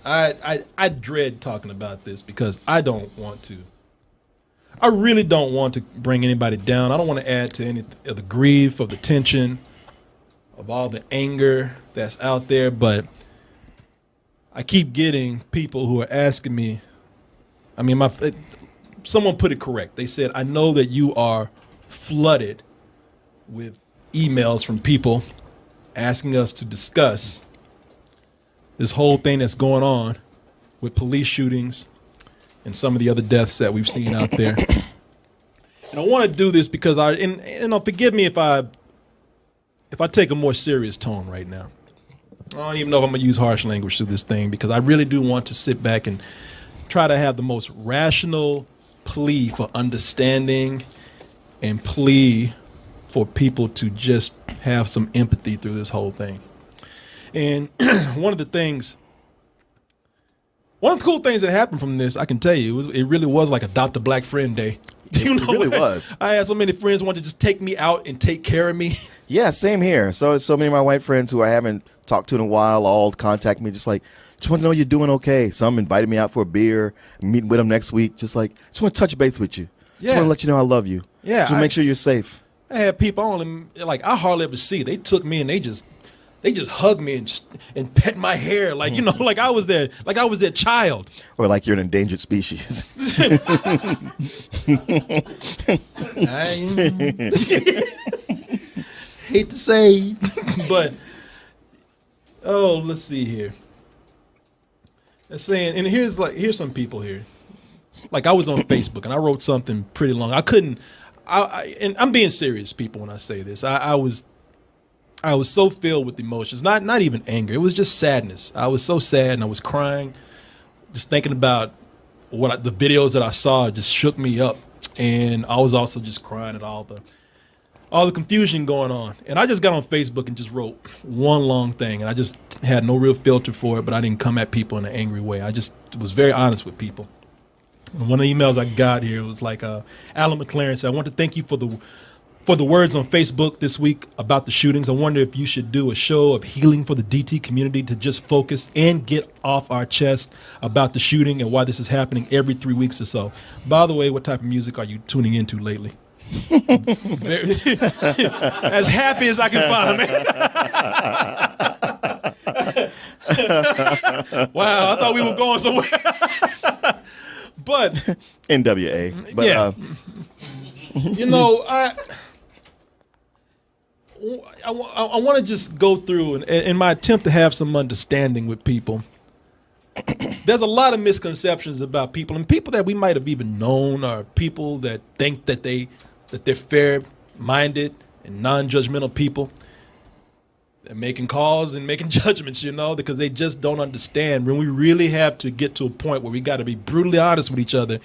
I dread talking about this because I don't want to. I really don't want to bring anybody down. I don't want to add to any of the grief, of the tension, of all the anger that's out there. But I keep getting people who are asking me. I mean, someone put it correct. They said, "I know that you are flooded with emails from people asking us to discuss this whole thing that's going on with police shootings and some of the other deaths that we've seen out there." And I want to do this because forgive me if I take a more serious tone right now. I don't even know if I'm gonna use harsh language to this thing because I really do want to sit back and try to have the most rational plea for understanding and plea for people to just have some empathy through this whole thing. And one of the cool things that happened from this, I can tell you, it really was like Adopt a Black Friend Day. It really was. I had so many friends who wanted to just take me out and take care of me. Yeah, same here. So many of my white friends who I haven't talked to in a while all contact me just like, just want to know you're doing okay. Some invited me out for a beer, meeting with them next week. Just want to touch base with you. Just want to let you know I love you. Yeah. Just want to make sure you're safe. I had people on, like, I hardly ever see. They took me and they just hugged me and pet my hair, like, you know, like I was their child. Or like you're an endangered species. I hate to say, but let's see here. They're saying, and here's some people here. Like I was on Facebook and I wrote something pretty long. And I'm being serious, people, when I say this. I was so filled with emotions, not even anger. It was just sadness. I was so sad and I was crying, just thinking about the videos that I saw just shook me up. And I was also just crying at all the confusion going on. And I just got on Facebook and just wrote one long thing. And I just had no real filter for it, but I didn't come at people in an angry way. I just was very honest with people. And one of the emails I got here was like, Alan McLaren said, "I want to thank you for the words on Facebook this week about the shootings. I wonder if you should do a show of healing for the DT community to just focus and get off our chest about the shooting and why this is happening every 3 weeks or so. By the way, what type of music are you tuning into lately?" As happy as I can find, man. Wow, I thought we were going somewhere. But NWA. But, yeah. You know, I want to just go through and in my attempt to have some understanding with people. There's a lot of misconceptions about people, and people that we might have even known are people that think that they're fair-minded and non-judgmental people. They're making calls and making judgments, you know, because they just don't understand when we really have to get to a point where we got to be brutally honest with each other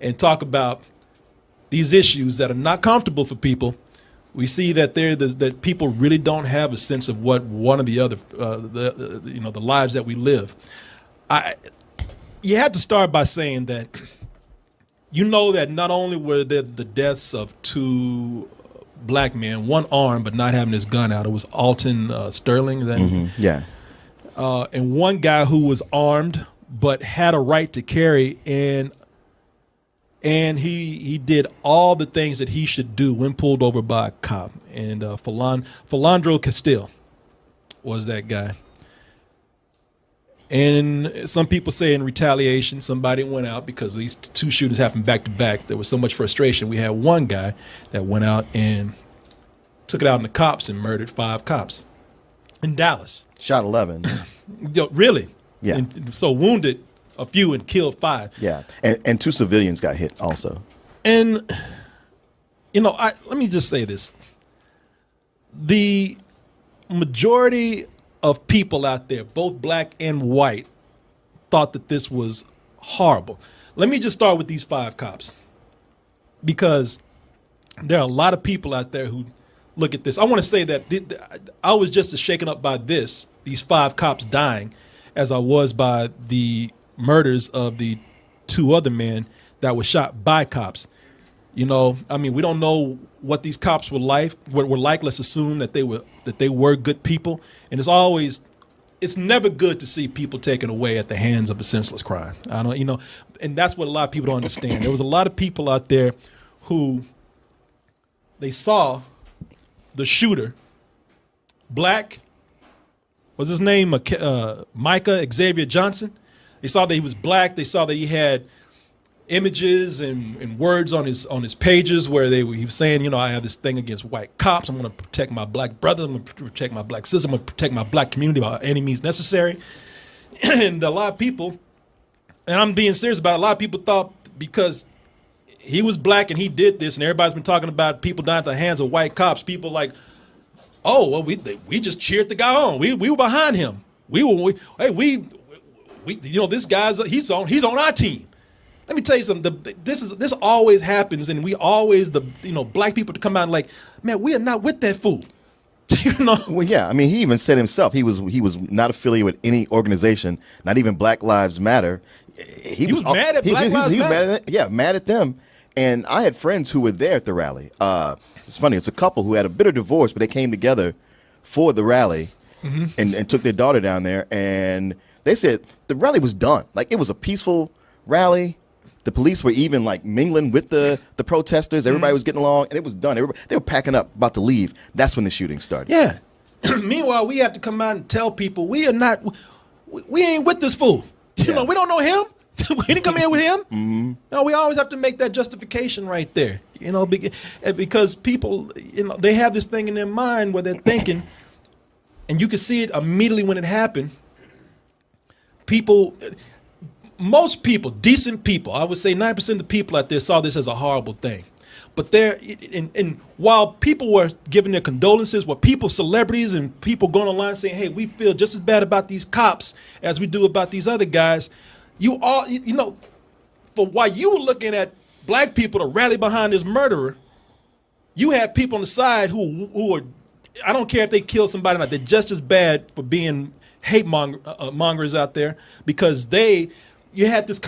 and talk about these issues that are not comfortable for people. We see that that people really don't have a sense of what one or the other, the lives that we live. You have to start by saying that, you know, that not only were there the deaths of two black men, one armed but not having his gun out. It was Alton Sterling. Yeah. And one guy who was armed but had a right to carry, and he did all the things that he should do when pulled over by a cop. And Philandro Castile was that guy. And some people say in retaliation, somebody went out because these two shootings happened back to back. There was so much frustration. We had one guy that went out and took it out on the cops and murdered 5 cops in Dallas. Shot 11. Really? Yeah. And so wounded a few and killed 5. Yeah. And 2 civilians got hit also. And, you know, let me just say this. The majority of people out there, both black and white, thought that this was horrible. Let me just start with these 5 cops, because there are a lot of people out there who look at this. I want to say that I was just as shaken up by these 5 cops dying, as I was by the murders of the 2 other men that were shot by cops. You know, I mean, we don't know what these cops were like. Let's assume that they were good people. And it's always it's never good to see people taken away at the hands of a senseless crime. I don't, and that's what a lot of people don't understand. There was a lot of people out there who they saw the shooter, black, what's his name? Micah Xavier Johnson. They saw that he was black. They saw that he had images and words on his pages where he was saying, I have this thing against white cops. I'm going to protect my black brother. I'm going to protect my black sister. I'm going to protect my black community by any means necessary. And a lot of people, and I'm being serious about it, a lot of people thought because he was black and he did this, and everybody's been talking about people dying at the hands of white cops. People like, oh, well, we just cheered the guy on. We were behind him. This guy's he's on our team. Let me tell you something. This always happens, and we always black people to come out and like, man, we are not with that fool. Well, yeah. I mean, he even said himself he was not affiliated with any organization, not even Black Lives Matter. He was mad at Black Lives Matter. Mad at them. And I had friends who were there at the rally. It's funny. It's a couple who had a bitter divorce, but they came together for the rally and took their daughter down there. And they said the rally was done. Like, it was a peaceful rally. The police were even like mingling with the protesters. Everybody was getting along, and it was done. They were packing up, about to leave. That's when the shooting started. Yeah. Meanwhile, we have to come out and tell people we ain't with this fool. We don't know him. We didn't come here with him. Mm-hmm. We always have to make that justification right there. Because people, they have this thing in their mind where they're thinking, and you can see it immediately when it happened. Most people, decent people, I would say 9% of the people out there saw this as a horrible thing. But and while people were giving their condolences, celebrities and people going online saying, hey, we feel just as bad about these cops as we do about these other guys, for while you were looking at black people to rally behind this murderer, you had people on the side who are, I don't care if they kill somebody or not, they're just as bad for being hate mongers out there, because you had this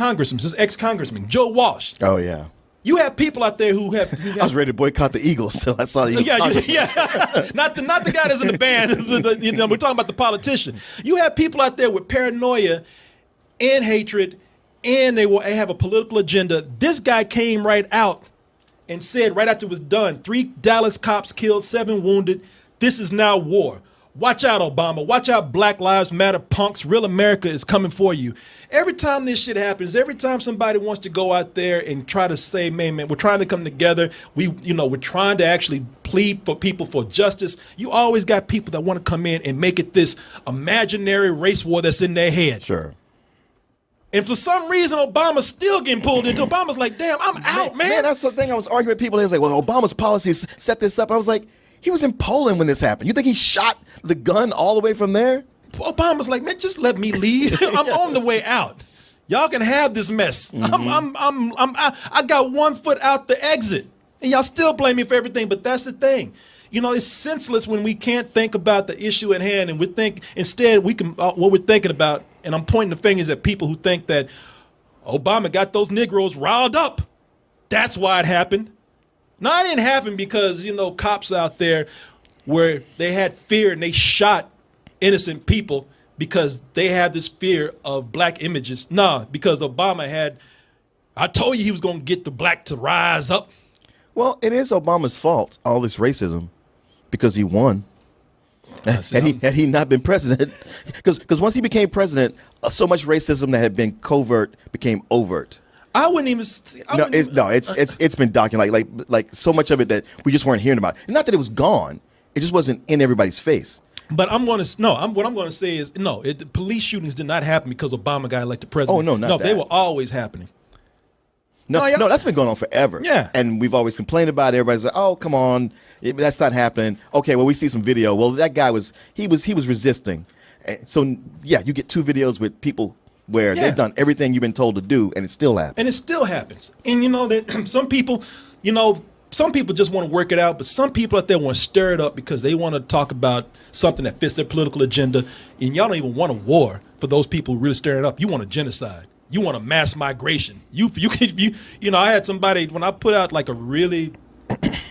ex-congressman, Joe Walsh. Oh, yeah. You have people out there who have I was ready to boycott the Eagles until I saw the Eagles. Yeah. not the guy that's in the band. We're talking about the politician. You have people out there with paranoia and hatred, and they have a political agenda. This guy came right out and said right after it was done, 3 Dallas cops killed, 7 wounded. This is now war. Watch out, Obama. Watch out, Black Lives Matter punks. Real America is coming for you. Every time this shit happens, every time somebody wants to go out there and try to say, man, we're trying to come together. We're trying to actually plead for people for justice. You always got people that want to come in and make it this imaginary race war that's in their head. Sure. And for some reason, Obama's still getting pulled into. Obama's like, damn, I'm out, man. Man, that's the thing. I was arguing with people. They was like, well, Obama's policies set this up. I was like, he was in Poland when this happened. You think he shot the gun all the way from there? Obama's like, man, just let me leave. I'm on the way out. Y'all can have this mess. I got 1 foot out the exit, and y'all still blame me for everything. But that's the thing. It's senseless when we can't think about the issue at hand, and we think instead we can what we're thinking about. And I'm pointing the fingers at people who think that Obama got those Negroes riled up. That's why it happened. No, it didn't happen because, cops out there where they had fear and they shot innocent people because they had this fear of black images. Nah, because Obama I told you he was going to get the black to rise up. Well, it is Obama's fault, all this racism, because he won. Had he not been president, because once he became president, so much racism that had been covert became overt. I wouldn't even. It's been documented. Like so much of it that we just weren't hearing about. Not that it was gone, it just wasn't in everybody's face. But what I'm going to say is the police shootings did not happen because Obama got elected president. Oh no, not that. They were always happening. No, that's been going on forever. Yeah, and we've always complained about it. Everybody's like, oh come on, that's not happening. Okay, well we see some video. Well, that guy was resisting. So yeah, you get 2 videos with people where they've done everything you've been told to do, and it still happens. And it still happens. And that some people, some people just want to work it out, but some people out there want to stir it up because they want to talk about something that fits their political agenda. And y'all don't even want a war for those people who really stir it up. You want a genocide. You want a mass migration. I had somebody when I put out like a really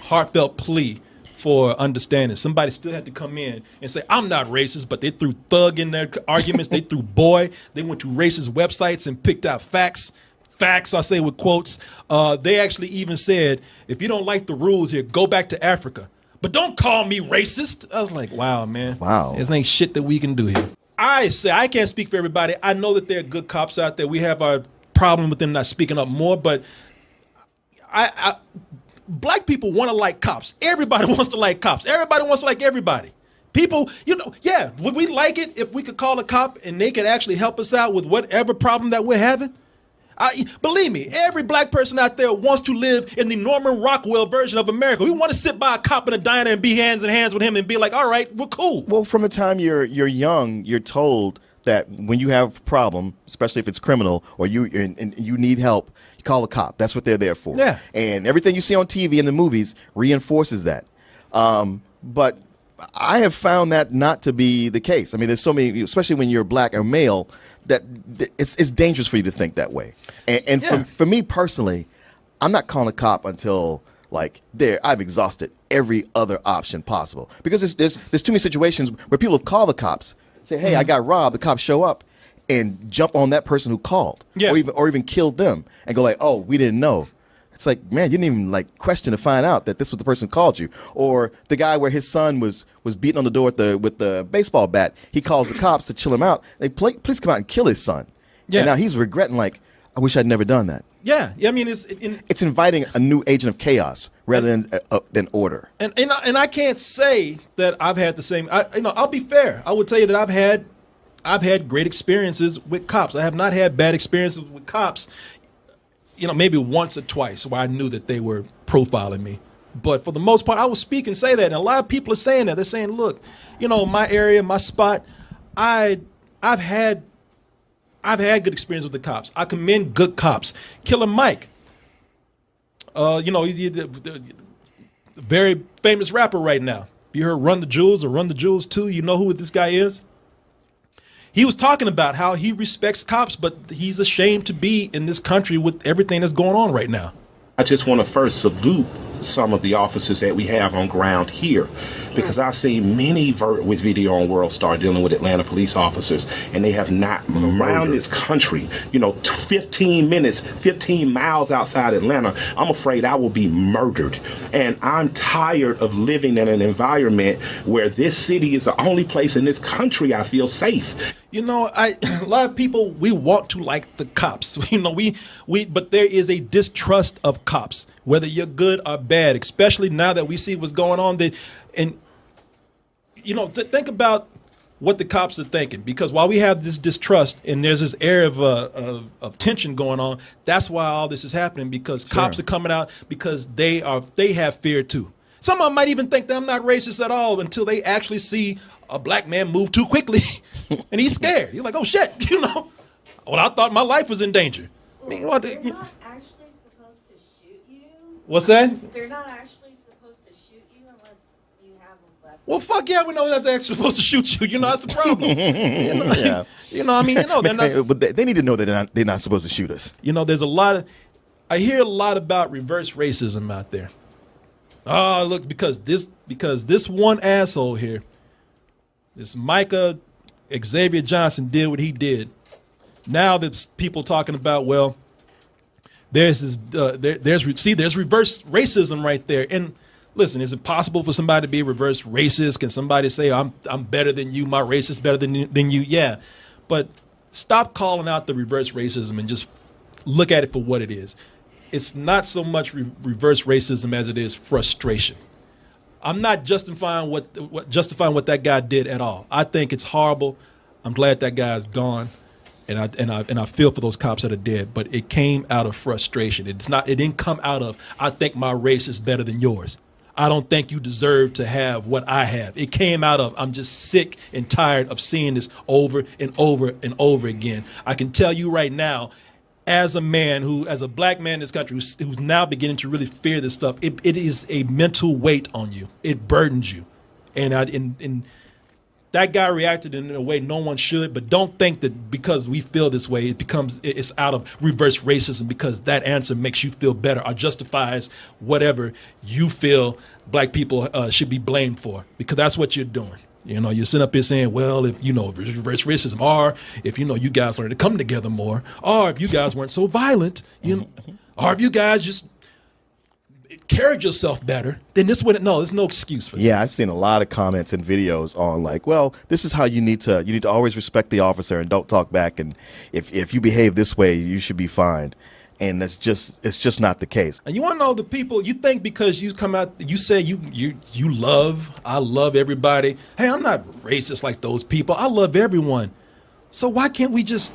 heartfelt plea for understanding. Somebody still had to come in and say, I'm not racist, but they threw thug in their arguments. They threw boy. They went to racist websites and picked out facts. Facts, I say with quotes. They actually even said, if you don't like the rules here, go back to Africa. But don't call me racist. I was like, wow, man. Wow. There's ain't shit that we can do here. I say, I can't speak for everybody. I know that there are good cops out there. We have our problem with them not speaking up more, but black people want to like cops. Everybody wants to like cops. Everybody wants to like everybody. People, yeah, would we like it if we could call a cop and they could actually help us out with whatever problem that we're having? Believe me, every black person out there wants to live in the Norman Rockwell version of America. We want to sit by a cop in a diner and be hands in hands with him and be like, all right, we're cool. Well, from the time you're young, you're told that when you have a problem, especially if it's criminal or you need help, you call a cop. That's what they're there for. Yeah. And everything you see on TV and the movies reinforces that. But I have found that not to be the case. I mean, there's so many, especially when you're black or male, that it's dangerous for you to think that way. And Yeah. for me personally, I'm not calling a cop until I've exhausted every other option possible, because there's too many situations where people have called the cops, say, hey, I got robbed. The cops show up and jump on that person who called, Yeah. or even killed them, and go like, oh, we didn't know. It's like, man, you didn't even question to find out that this was the person who called you. Or the guy where his son was beating on the door with the baseball bat. He calls the cops to chill him out. They please come out and kill his son. Yeah. And now he's regretting, I wish I'd never done that. Yeah, I mean, It's inviting a new agent of chaos rather than order. And I can't say that I've had the same. I'll be fair. I would tell you that I've had great experiences with cops. I have not had bad experiences with cops. Maybe once or twice where I knew that they were profiling me. But for the most part, I will speak and say that. And a lot of people are saying that. They're saying, look, my area, my spot, I've had good experience with the cops. I commend good cops. Killer Mike, he's the very famous rapper right now. You heard Run the Jewels or Run the Jewels 2? You know who this guy is? He was talking about how he respects cops, but he's ashamed to be in this country with everything that's going on right now. I just want to first salute some of the officers that we have on ground here, because I've seen many with video on World Star dealing with Atlanta police officers, and they have not around this country, 15 minutes, 15 miles outside Atlanta. I'm afraid I will be murdered. And I'm tired of living in an environment where this city is the only place in this country I feel safe. A lot of people, we want to like the cops. But there is a distrust of cops, whether you're good or bad, especially now that we see what's going on. Think about what the cops are thinking, because while we have this distrust and there's this area of tension going on, that's why all this is happening, because cops are coming out because they have fear too. Some of them might even think that I'm not racist at all until they actually see a black man move too quickly and he's scared. You're like, oh shit, well, I thought my life was in danger. They're not actually supposed to shoot you. What's that? They're not actually supposed to shoot you unless you have a weapon. Well, fuck yeah, we know that they're actually supposed to shoot you. That's the problem. Yeah. They're not. But they need to know that they're not supposed to shoot us. There's I hear a lot about reverse racism out there. Oh, look, because this one asshole here, this Micah Xavier Johnson, did what he did. Now there's people talking about, well, there's reverse racism right there. And listen, is it possible for somebody to be reverse racist? Can somebody say I'm better than you? My race is better than you? Yeah, but stop calling out the reverse racism and just look at it for what it is. It's not so much reverse racism as it is frustration. I'm not justifying what that guy did at all. I think it's horrible. I'm glad that guy's gone, and I feel for those cops that are dead. But it came out of frustration. It didn't come out of, I think my race is better than yours. I don't think you deserve to have what I have. It came out of, I'm just sick and tired of seeing this over and over and over again. I can tell you right now, as a black man in this country who's now beginning to really fear this stuff, it is a mental weight on you. It burdens you. And That guy reacted in a way no one should, but don't think that because we feel this way, it's out of reverse racism because that answer makes you feel better or justifies whatever you feel black people should be blamed for, because that's what you're doing. You know, you're sitting up here saying, well, if reverse racism, or if you guys learned to come together more, or if you guys weren't so violent, or if you guys just carried yourself better, then this wouldn't. No, there's no excuse for that. Yeah, I've seen a lot of comments and videos on like, well, this is how you need to always respect the officer and don't talk back, and if you behave this way, you should be fined. And it's just not the case. And you want to know the people you think because you come out, you say I love everybody. Hey, I'm not racist like those people. I love everyone. So why can't we just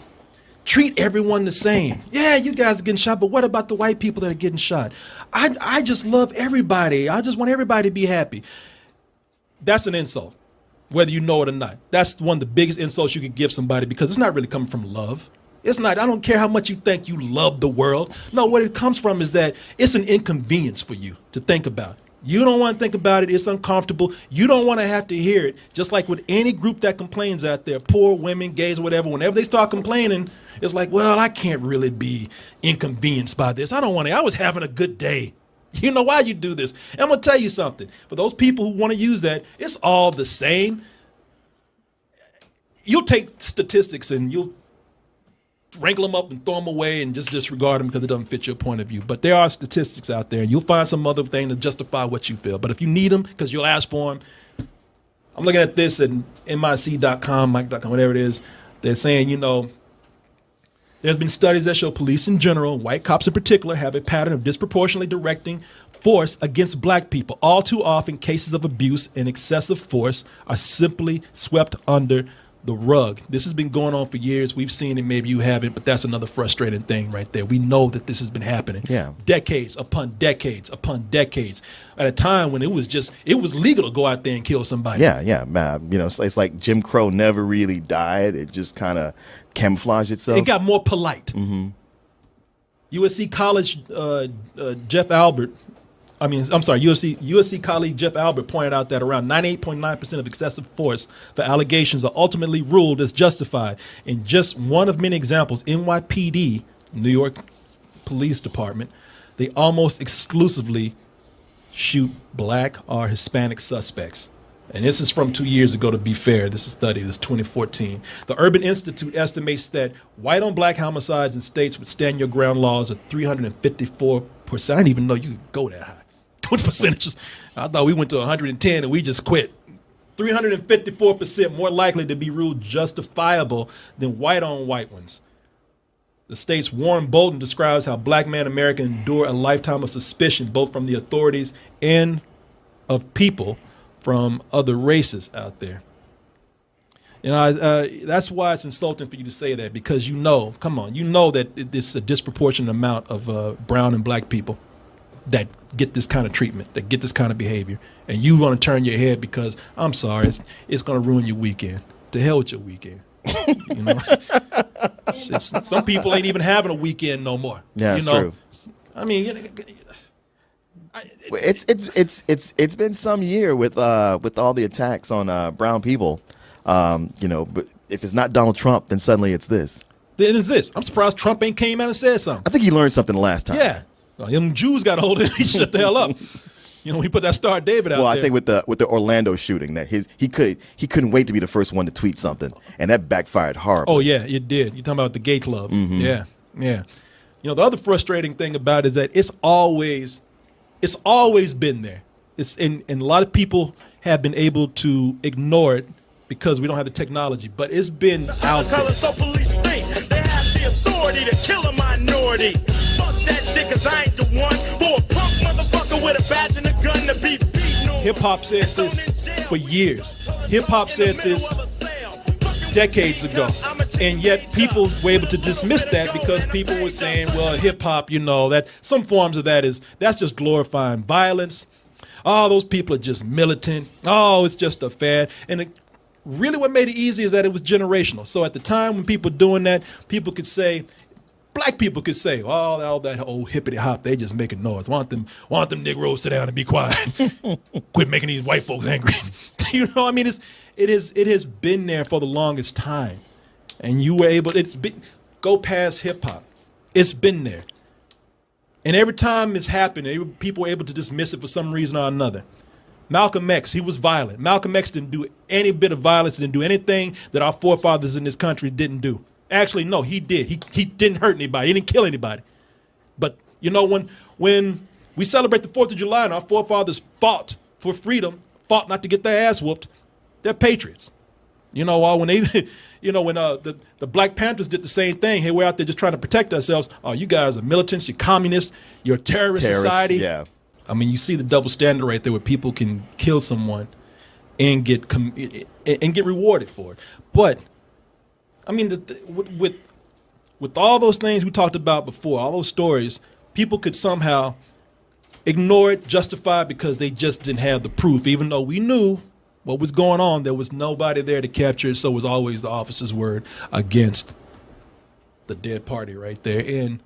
treat everyone the same? Yeah, you guys are getting shot, but what about the white people that are getting shot? I just love everybody. I just want everybody to be happy. That's an insult, whether you know it or not. That's one of the biggest insults you could give somebody because it's not really coming from love. It's not. I don't care how much you think you love the world. No, what it comes from is that it's an inconvenience for you to think about. You don't want to think about it. It's uncomfortable. You don't want to have to hear it. Just like with any group that complains out there, poor women, gays, whatever, whenever they start complaining, it's like, well, I can't really be inconvenienced by this. I don't want to. I was having a good day. You know why you do this. And I'm going to tell you something. For those people who want to use that, it's all the same. You'll take statistics and you'll wrangle them up and throw them away and just disregard them because it doesn't fit your point of view. But there are statistics out there, and you'll find some other thing to justify what you feel. But if you need them, because you'll ask for them, I'm looking at this at mic.com, Mike.com, whatever it is. They're saying, there's been studies that show police in general, white cops in particular, have a pattern of disproportionately directing force against black people. All too often, cases of abuse and excessive force are simply swept under the rug. This has been going on for years. We've seen it. Maybe you haven't, but that's another frustrating thing right there. We know that this has been happening. Yeah. Decades upon decades upon decades. At a time when it was legal to go out there and kill somebody. Yeah. It's like Jim Crow never really died. It just kind of camouflaged itself. It got more polite. Mm-hmm. USC College USC colleague Jeff Albert pointed out that around 98.9% of excessive force for allegations are ultimately ruled as justified. In just one of many examples, NYPD, New York Police Department, they almost exclusively shoot black or Hispanic suspects. And this is from 2 years ago, to be fair. This is a study, this is 2014. The Urban Institute estimates that white on black homicides in states with stand your ground laws are 354%. I didn't even know you could go that high. 20%. I thought we went to 110 and we just quit. 354% more likely to be ruled justifiable than white on white ones. The state's Warren Bolton describes how black man Americans endure a lifetime of suspicion, both from the authorities and of people from other races out there. That's why it's insulting for you to say that, because you know that it's a disproportionate amount of brown and black people that get this kind of treatment, that get this kind of behavior, and you want to turn your head because, I'm sorry, it's going to ruin your weekend. To hell with your weekend. Some people ain't even having a weekend no more. Yeah, that's true. I mean, it's been some year with all the attacks on brown people. But if it's not Donald Trump, then suddenly it's this. Then it's this. I'm surprised Trump ain't came out and said something. I think he learned something the last time. Yeah. Well, them Jews got a hold of it. He shut the hell up. He put that Star David out there. Well, I think with the Orlando shooting, that he couldn't wait to be the first one to tweet something, and that backfired horribly. Oh yeah, it did. You're talking about the gay club. Mm-hmm. Yeah. The other frustrating thing about it is that it's always been there. And a lot of people have been able to ignore it because we don't have the technology, but it's been out there. So police think they have the authority to kill a minority. Fuck that shit, 'cause I ain't the one for a punk motherfucker with a badge and a gun to be beaten on. Hip hop said this for years. Hip hop said this decades ago, and yet people were able to dismiss that because people were saying, well, hip hop, that some forms of that's just glorifying violence. Oh, those people are just militant. Oh, it's just a fad. And really what made it easy is that it was generational. So at the time when people were doing that, people could say, Black people could say, "Oh, all that old hippity hop, they just making noise. Want them Negroes sit down and be quiet. Quit making these white folks angry." You know, I mean, it has been there for the longest time, and you were able. Go past hip hop. It's been there, and every time it's happened, people were able to dismiss it for some reason or another. Malcolm X, he was violent. Malcolm X didn't do any bit of violence, didn't do anything that our forefathers in this country didn't do. Actually, no, he did. He didn't hurt anybody. He didn't kill anybody. But, you know, when we celebrate the 4th of July and our forefathers fought for freedom, fought not to get their ass whooped, they're patriots. You know, when they, you know, when the Black Panthers did the same thing, hey, we're out there just trying to protect ourselves. Oh, you guys are militants, you're communists, you're a terrorist society. Yeah. I mean, you see the double standard right there where people can kill someone and get rewarded for it. But I mean, with all those things we talked about before, all those stories, people could somehow ignore it, justify it because they just didn't have the proof. Even though we knew what was going on, there was nobody there to capture it, so it was always the officer's word against the dead party right there. And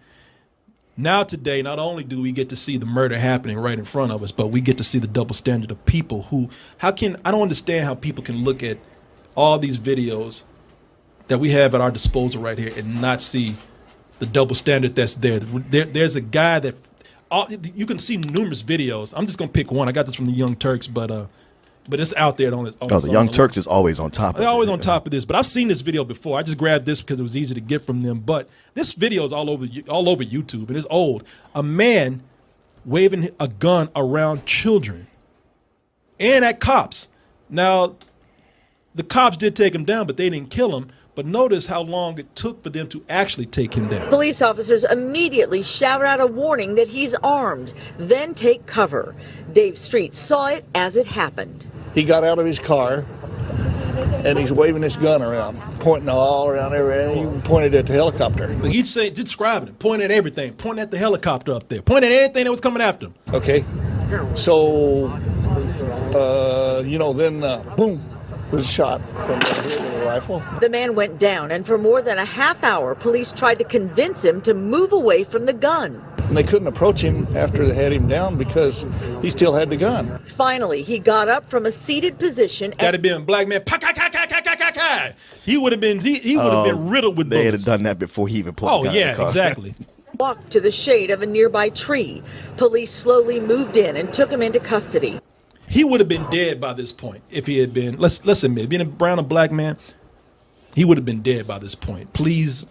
now today, not only do we get to see the murder happening right in front of us, but we get to see the double standard of people who, I don't understand how people can look at all these videos that we have at our disposal right here and not see the double standard that's there. There's a guy that you can see numerous videos. I'm just gonna pick one. I got this from the Young Turks, but it's out there. The Young Turks is always on top of it. They're always on top of this. But I've seen this video before. I just grabbed this because it was easy to get from them. But this video is all over YouTube, and it's old. A man waving a gun around children and at cops. Now, the cops did take him down, but they didn't kill him. But notice how long it took for them to actually take him down. Police officers immediately shout out a warning that he's armed, then take cover. Dave Street saw it as it happened. He got out of his car and he's waving this gun around, pointing all around everywhere. He even pointed at the helicopter. But he'd say, describing it, pointing at everything, pointing at the helicopter up there, pointing at anything that was coming after him. Okay, so, then boom, was shot from the rifle. The man went down, and for more than a half hour, police tried to convince him to move away from the gun. And they couldn't approach him after they had him down because he still had the gun. Finally, he got up from a seated position. Got to be a black man. He would have been. He would have been riddled with bullets. They had done that before he even pulled the gun in the car. Exactly. Walked to the shade of a nearby tree. Police slowly moved in and took him into custody. He would have been dead by this point if he had been, let's admit, being a brown or black man, he would have been dead by this point. Please,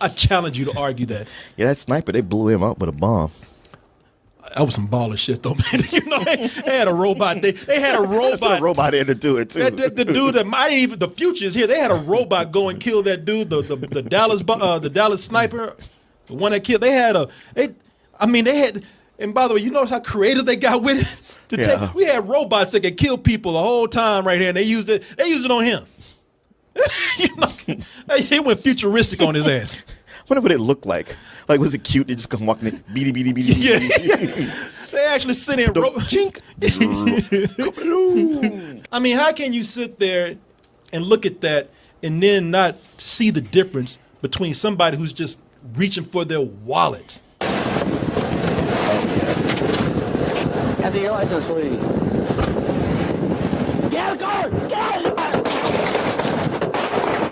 I challenge you to argue that. Yeah, that sniper, they blew him up with a bomb. That was some baller shit, though, man. You know, they had a robot. They had a robot. There's a robot in to do it, too. The dude that might even, the future is here. They had a robot go and kill that dude, the Dallas sniper, the one that killed. They had and by the way, you notice how creative they got with it? We had robots that could kill people the whole time right here, and they used it on him. You know, they went futuristic on his ass. I wonder what it looked like. Like, was it cute? They just come walking in, beady. Yeah. They actually sit in. Chink. I mean, how can you sit there and look at that and then not see the difference between somebody who's just reaching for their wallet? Can I see your license, please? Get out of the car! Get out of the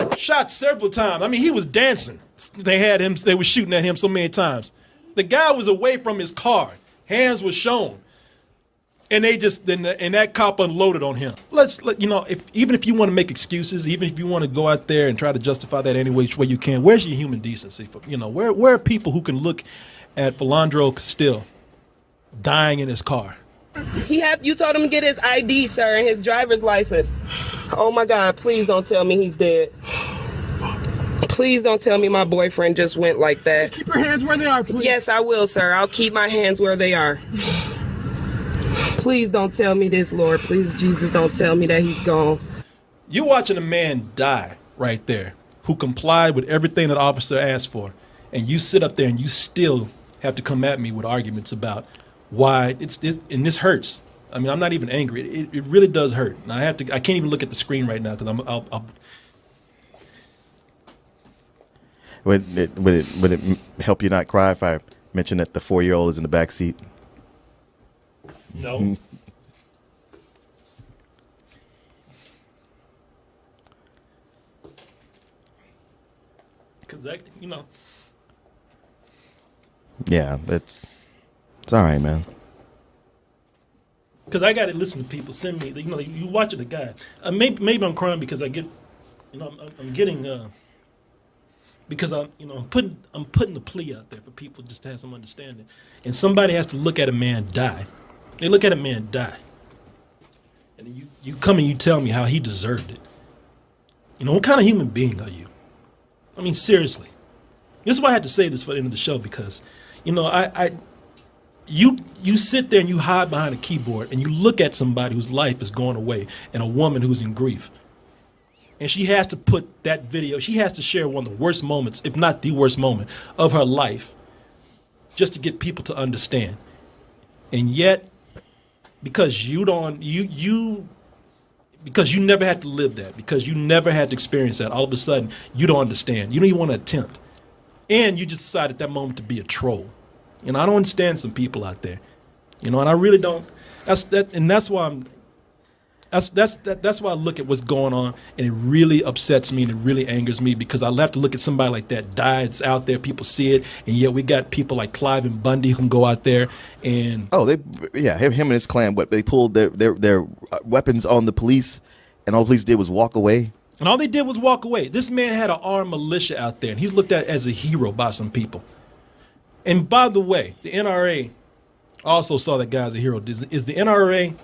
car! Shot several times. I mean, he was dancing. They had him. They were shooting at him so many times. The guy was away from his car. Hands were shown, and that cop unloaded on him. Even if you want to make excuses, even if you want to go out there and try to justify that any way you can, where's your human decency? Where are people who can look at Philandro Castile dying in his car? You told him to get his ID, sir, and his driver's license. Oh my God, please don't tell me he's dead. Please don't tell me my boyfriend just went like that. Keep your hands where they are, please. Yes, I will, sir. I'll keep my hands where they are. Please don't tell me this, Lord. Please, Jesus, don't tell me that he's gone. You're watching a man die right there who complied with everything that officer asked for, and you sit up there and you still have to come at me with arguments about why and this hurts. I mean, I'm not even angry. It really does hurt. And I can't even look at the screen right now because Would it help you not cry if I mentioned that the 4-year-old is in the back seat? No. Because that, you know. Yeah, it's all right, man. Because I got to listen to people send me, you know, you watching the guy. Maybe I'm crying because I get, you know, I'm getting, because I'm putting the plea out there for people just to have some understanding. And somebody has to look at a man die. They look at a man die. And you come and you tell me how he deserved it. You know, what kind of human being are you? I mean, seriously. This is why I had to say this for the end of the show, because, you know, you sit there and you hide behind a keyboard and you look at somebody whose life is going away and a woman who's in grief. And she has to put that video, she has to share one of the worst moments, if not the worst moment of her life, just to get people to understand. And yet, because because you never had to live that, because you never had to experience that, all of a sudden you don't understand. You don't even want to attempt. And you just decide at that moment to be a troll. You know, I don't understand some people out there. You know, and I really don't. That's why I look at what's going on, and it really upsets me and it really angers me, because I have to look at somebody like that die. It's out there, people see it, and yet we got people like Clive and Bundy who can go out there and him and his clan, but they pulled their weapons on the police, and all the police did was walk away. And all they did was walk away. This man had an armed militia out there, and he's looked at as a hero by some people. And by the way, the NRA also saw that guy as a hero. Is the NRA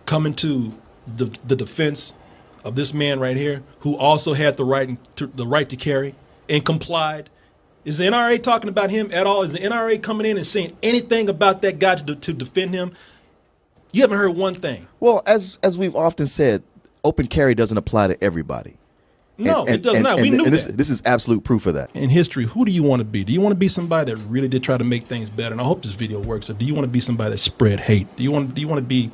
coming to the defense of this man right here, who also had the right to carry and complied? Is the NRA talking about him at all? Is the NRA coming in and saying anything about that guy to defend him? You haven't heard one thing. Well, as we've often said, open carry doesn't apply to everybody. No, it does not. We knew that. This is absolute proof of that. In history, who do you want to be? Do you want to be somebody that really did try to make things better? And I hope this video works. Or do you want to be somebody that spread hate? Do you want to be?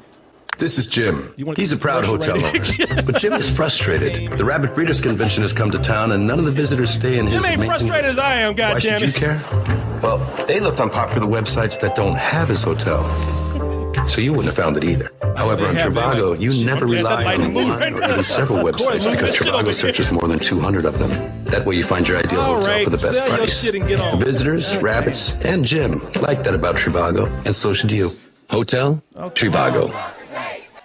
This is Jim. He's a proud hotel owner, but Jim is frustrated. The Rabbit Breeders Convention has come to town, and none of the visitors stay in his Jim ain't frustrated as I am. Why should you care? Well, they looked on popular websites that don't have his hotel, so you wouldn't have found it either. However, on Trivago, you never rely on one or even several websites, because Trivago searches more than 200 of them. That way you find your ideal hotel for the best price. Visitors, rabbits, and Jim like that about Trivago, and so should you. Hotel Trivago.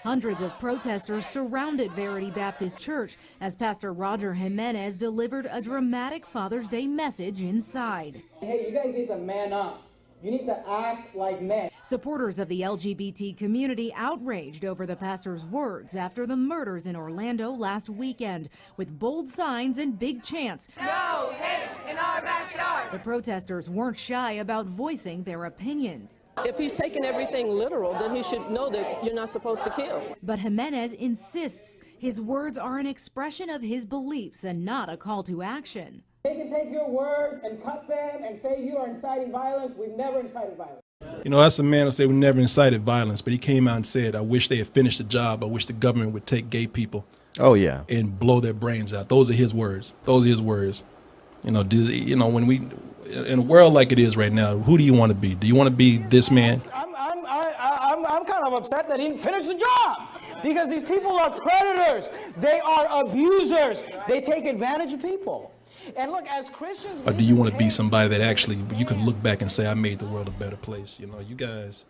Hundreds of protesters surrounded Verity Baptist Church as Pastor Roger Jimenez delivered a dramatic Father's Day message inside. Hey, you guys need to man up. You need to act like men. Supporters of the LGBT community outraged over the pastor's words after the murders in Orlando last weekend, with bold signs and big chants. No hate in our backyard. The protesters weren't shy about voicing their opinions. If he's taking everything literal, then he should know that you're not supposed to kill. But Jimenez insists his words are an expression of his beliefs and not a call to action. They can take your words and cut them and say you are inciting violence. We've never incited violence. You know, that's a man who said we never incited violence, but he came out and said, I wish they had finished the job. I wish the government would take gay people. Oh, yeah. And blow their brains out. Those are his words. Those are his words. You know, when we, in a world like it is right now, who do you want to be? Do you want to be this man? I'm kind of upset that he didn't finish the job, because these people are predators. They are abusers. They take advantage of people. And look, as Christians, or do you want to be somebody that actually you can look back and say, I made the world a better place? You know, you guys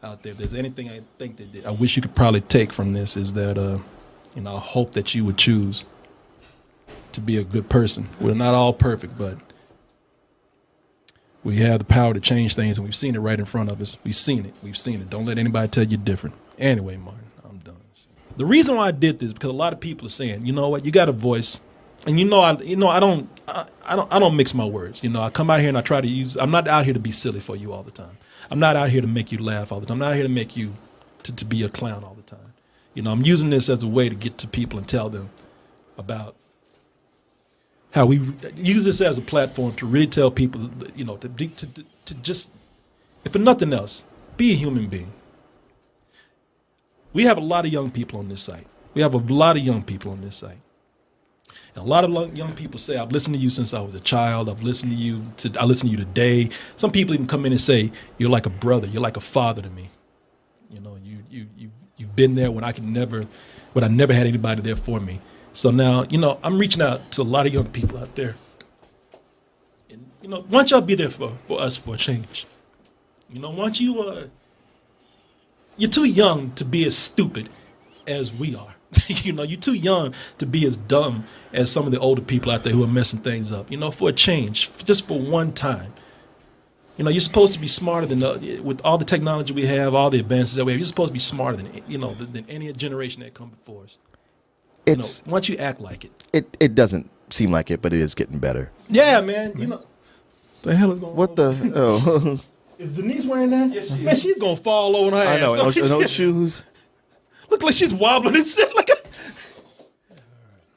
out there, if there's anything I think that I wish you could probably take from this is that, you know, I hope that you would choose to be a good person. We're not all perfect, but we have the power to change things, and we've seen it right in front of us. We've seen it. We've seen it. Don't let anybody tell you different. Anyway, Martin, I'm done. The reason why I did this is because a lot of people are saying, you know what, you got a voice. And I don't mix my words. You know, I come out here and I try to use. I'm not out here to be silly for you all the time. I'm not out here to make you laugh all the time. I'm not out here to make you to be a clown all the time. You know, I'm using this as a way to get to people and tell them about how we use this as a platform to really tell people, you know, to just, if for nothing else, be a human being. We have a lot of young people on this site. And a lot of young people say, I've listened to you since I was a child. I listen to you today. Some people even come in and say, you're like a brother. You're like a father to me. You know, you've been there when I never had anybody there for me. So now, you know, I'm reaching out to a lot of young people out there. And, you know, why don't y'all be there for us for a change? You know, why don't you, you're too young to be as stupid as we are. You know, you're too young to be as dumb as some of the older people out there who are messing things up. You know, for a change, just for one time. You know, you're supposed to be smarter than with all the technology we have, all the advances that we have. You're supposed to be smarter than any generation that come before us. Why don't you act like it? It doesn't seem like it, but it is getting better. Yeah, man. You know, the hell is going on? What the? Oh. Is Denise wearing that? Yes, she is. Man, she's gonna fall over her ass. I know. No shoes. Look like she's wobbling and shit.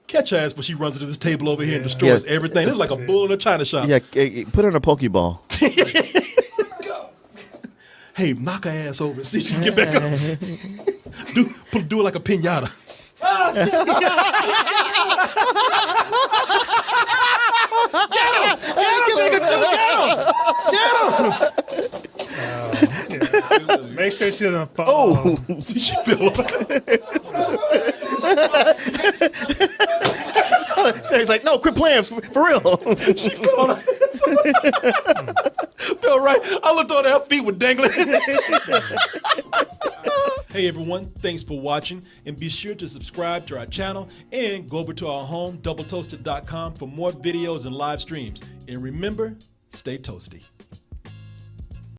Catch her ass when she runs into this table over here and destroys everything. It's like a bull in a china shop. Yeah, put her in a Pokeball. Hey, knock her ass over and see if she can get back up. Do it like a pinata. Get him! Make sure she doesn't fall. Oh, she fell. Sarah's like, no, quit playing for real. She fell. Fell right. I looked on her feet were dangling. Hey everyone, thanks for watching, and be sure to subscribe to our channel and go over to our home, doubletoasted.com, for more videos and live streams. And remember, stay toasty.